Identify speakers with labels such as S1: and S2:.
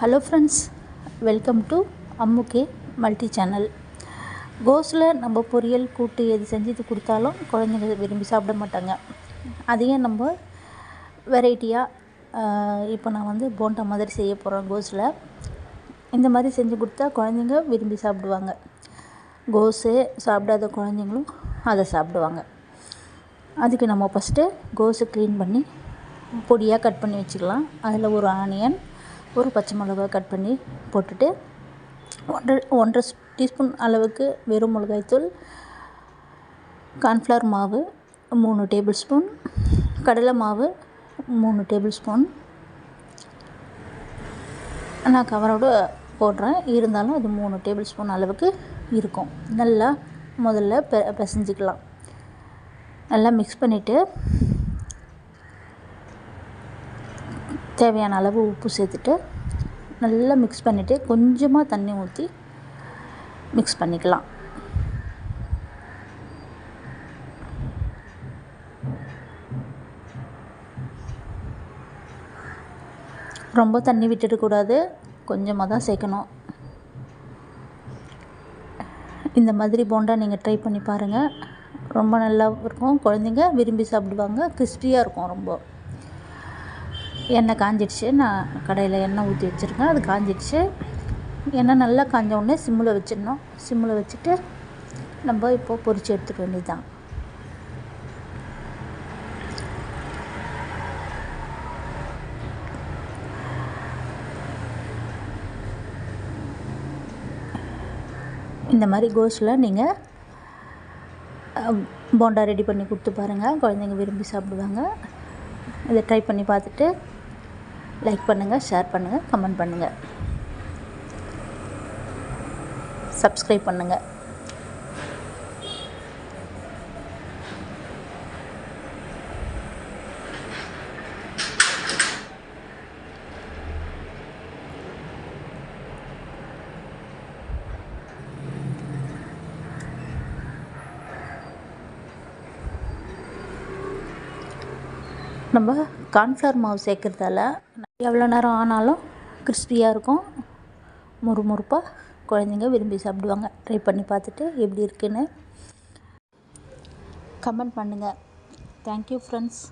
S1: Hello friends, welcome to அம்முகே multi channel. கோஸில் நம்ம பொரியல் கூட்டு எது செஞ்சு கொடுத்தாலும் குழந்தைங்க விரும்பி சாப்பிட மாட்டாங்க. அதையும் நம்ம வெரைட்டியாக இப்போ நான் வந்து போண்டா மாதிரி செய்ய போகிறேன். கோஸில் இந்த மாதிரி செஞ்சு கொடுத்தா குழந்தைங்க விரும்பி சாப்பிடுவாங்க. கோஸு சாப்பிடாத குழந்தைங்களும் அதை சாப்பிடுவாங்க. அதுக்கு நம்ம ஃபஸ்ட்டு கோஸை க்ளீன் பண்ணி பொடியாக கட் பண்ணி வச்சுக்கலாம். அதில் ஒரு ஆனியன், ஒரு பச்சை மிளகாய் கட் பண்ணி போட்டுட்டு 1.5 டீஸ்பூன் அளவுக்கு வெறும் மிளகாய்த்தூள், கார்ன்ஃப்ளவர் மாவு 3 டேபிள் ஸ்பூன், கடலை மாவு 3 டேபிள் ஸ்பூன். நான் கவரோடு போடுறேன், இருந்தாலும் அது 3 டேபிள் ஸ்பூன் அளவுக்கு இருக்கும். நல்லா முதல்ல பிசைஞ்சிக்கலாம். நல்லா மிக்ஸ் பண்ணிவிட்டு தேவையான அளவு உப்பு சேர்த்துட்டு நல்லா மிக்ஸ் பண்ணிவிட்டு கொஞ்சமாக தண்ணி ஊற்றி மிக்ஸ் பண்ணிக்கலாம். ரொம்ப தண்ணி விட்டுடக்கூடாது, கொஞ்சமாக தான் சேர்க்கணும். இந்த மாதிரி போண்டா நீங்கள் ட்ரை பண்ணி பாருங்கள், ரொம்ப நல்லா இருக்கும். குழந்தைங்க விரும்பி சாப்பிடுவாங்க. கிறிஸ்பியாக இருக்கும். ரொம்ப எண்ணெய் காஞ்சிடுச்சு. நான் கடையில் எண்ணெய் ஊற்றி வச்சுருக்கேன். அது காஞ்சிடுச்சு. எண்ணெய் நல்லா காஞ்ச உடனே சிம்மில் வச்சிடணும். சிம்மில் வச்சுட்டு நம்ம இப்போது பொரித்து எடுத்துக்க வேண்டியது தான். இந்த மாதிரி கோஸில் நீங்கள் போண்டா ரெடி பண்ணி கொடுத்து பாருங்கள், குழந்தைங்க விரும்பி சாப்பிடுவாங்க. இதை ட்ரை பண்ணி பார்த்துட்டு லைக் பண்ணுங்கள், ஷேர் பண்ணுங்கள், கமெண்ட் பண்ணுங்கள், சப்ஸ்கிரைப் பண்ணுங்கள். நம்ம கார்ன்ஃப்ளவர் மாவு சேர்க்குறதால எவ்வளோ நேரம் ஆனாலும் கிறிஸ்பியாக இருக்கும், முறுமுறுப்பாக குழந்தைங்க விரும்பி சாப்பிடுவாங்க. ட்ரை பண்ணி பார்த்துட்டு எப்படி இருக்குன்னு கமெண்ட் பண்ணுங்கள். Thank you friends.